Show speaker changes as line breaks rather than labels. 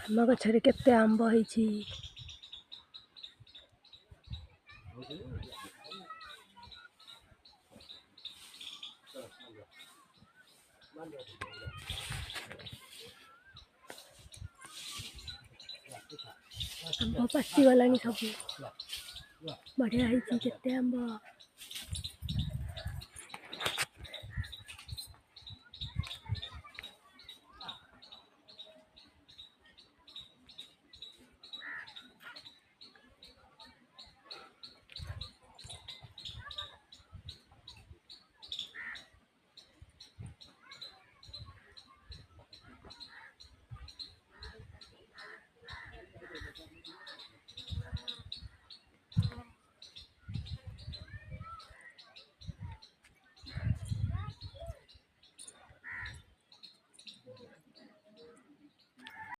ଆମ ଗଛରେ କେତେ ଆମ୍ବ ହେଇଛି। ଆମ୍ବ ପାଚିଗଲାଣି ସବୁ। ବଢ଼ିଆ ହେଇଛି କେତେ ଆମ୍ବ।